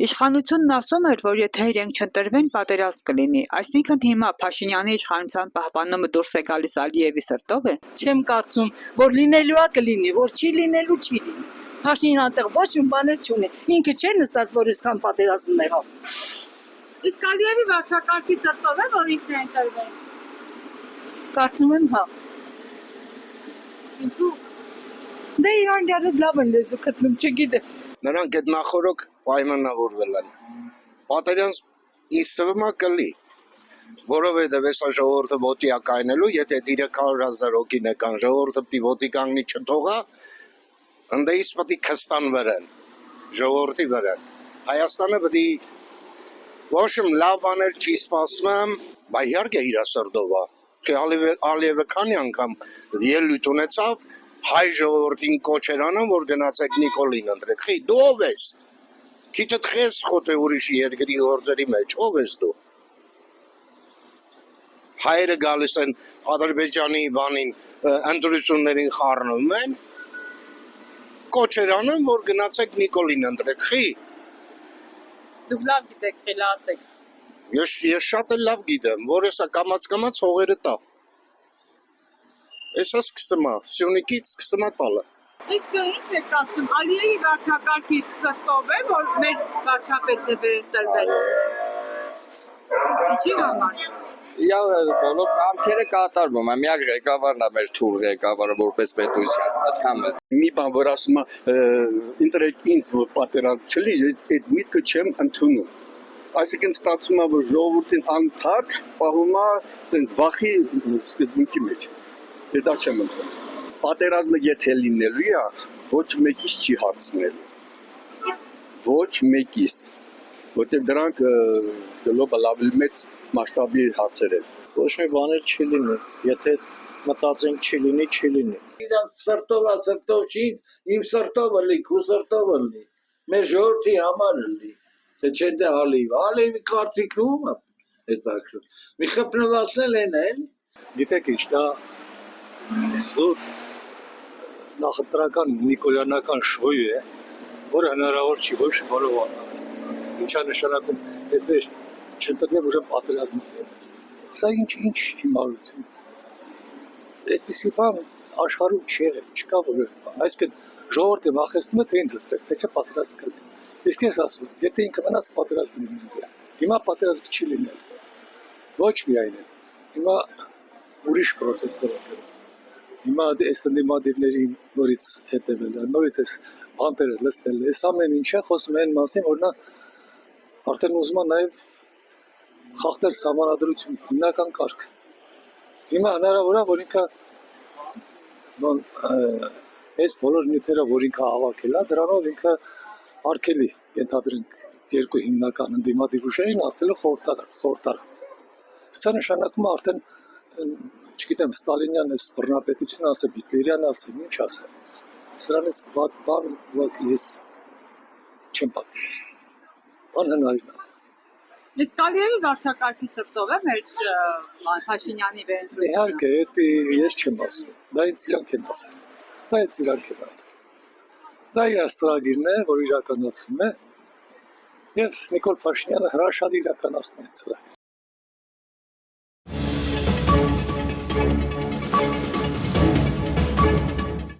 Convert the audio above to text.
Իշխանությունն ասում էր, որ եթե իրենք չընտրվեն, պատերազմ կլինի, այսինքն հիմա Փաշինյանի իշխանության պահպանումը դուրս է գալիս Ալիևի սրտով է։ Չեմ կարծում, որ լինելու է կլինի, որ չի լինելու չի լինի։ Փաշինյանը այնտեղ ոչ մի բան չունի։ Ինքը չէ նստած, որ այսքան պատերազմ եղավ։ Իսկ Ալիևի վարչակարգի սրտով է, որ ինքն է ընտրվել։ Կարծում եմ, հա։ Ինչու՞։ Դե իրանք դեռ լավ են լեզու գտնում, չգիտեմ։ Նրանք այդ նախորոք պայմանավորվել են։ Պատերազմ ինձ թվում է կլի, որովհետև այս ժողովուրդը ոտի է կայնելու, եթե 300,000 հոգին է կան, ժողովուրդը պիտի ոտի կանգնի չթողա, ընդեից պիտի քստան վրան, ժողովրդի վրան։ Հայաստանը պիտի ոչ իմ լավ բաներ չի սպասում, բայց իհարկե իր սրտով է։ Ալիևը քանի անգամ ելույթ ունեցավ հայ ժողովրդին կոչեր անում, որ գնացեք Նիկոլին ընտրեք։ Խի դու ով ես։ Քիչդ խես խոտ է ուրիշ երկրի գործերի մեջ, ով ես դու։ Հայերը գալիս են Ադրբեջանի բանին ընտրություններին խառնում են, կոչեր անում, որ գնացեք Նիկոլին ընտրեք։ Խի։ Դուք լավ գիտեք, խելա ասեք։ Ես շատ էլ լավ գիտեմ, որ հեսա կամաց հողերը տա։ Հեսա սկսում է, Սյունիքից սկսում է տալը։ Իսկ ինչ եք ասում, Ալիևի վարչակարգի սրտով է, որ մեր վարչապետն է վերընտրվել։ Ինչի համար։ Բոլոր կամքերը կատարվում է, միակ ղեկավարն է մեր թուր ղեկավարը որպես պետության, այդքան է։ Մի բան որ ասում է ընտրեք ինձ որ պատերազմ չլինի, այդ միտքը չեմ ընդունում։ Այսինքն ստացվում է որ ժողովրդին անթարք պահում է ասենք վախի սկզբունքի մեջ։ Դա չեմ ընդունում։ Պատերազմը եթե լինելու է, ոչ մեկից չի հարցնելու։ Ոչ մեկից, որտեղ դրանք գլոբալ ավելի մեծ մասշտաբի հարցեր են։ Ոչ մի բաներ չի լինի, եթե մտածենք չի լինի, չի լինի։ Իրանց սրտով չի, իմ սրտովը լի, քու սրտովը լի, մեր ժողովրդի համար լի, թե չէ դե Ալիևի կարծիքը ում է հետաքրքրում։ Մի խփնվածնել են էլ։ Գիտեք ինչ, դա զուտ նախընտրական նիկոլյանական շոյ է, որը հնարավոր չի ոչ որով անհանգստանալ։ Ինչա նշանակում, եթե չընտրվեմ ուրեմն պատերազմ է։ Սա ինչ հիմարություն։ Այսպիսի բան աշխարհում չի եղել, չկա որևէ բան։ Այսինքն ժողովուրդը վախեցնում է թե ինձ ընտրեք, թե չէ պատերազմ կլինի։ Իսկ ես ասում եմ, եթե ինքը մնաց պատերազմ լինի։ Հիմա պատերազմ չի լինել։ Ոչ միայն է։ Հիմա ուրիշ process-ներ են։ Հիմա այս ընդդիմադիրներին նորից հետևել է, նորից այս բանտերը լստել է, այս ամեն ինչը խոսում են մասին, որ նա արդեն ուզում է նաև խախտել սահմանադրություն, հիմնական կարգ։ Հիմա հնարավոր է, որ ինքը այս բոլոր նյութերը, որ ինքը հավաքել է, դրանով ինքը արգելի ենթադրենք երկու հիմնական ընդդիմադիր ուժերին ասելու խորհրդարան։ Սա նշանակում է արդեն չգիտեմ, Ստալինյան էս բռնապետությունը ասեմ, Հիտլերյան ասեմ, ինչ ասեմ։ Սրանից վատ բան ես չեմ պատկերացնում։ Անհնարին է։ Իսկ Ալիևի վարչակարգի սրտով է մեր Փաշինյանի վերընտրությունը։ Իհարկե, դա ես չեմ ասում։ Դա ինձ իրանք են ասում։ Դա իր ծրագիրն է, որ իրականացվում է, եւ Նիկոլ Փաշինյանը հրաշալի իրականացնում է ծրագիրը։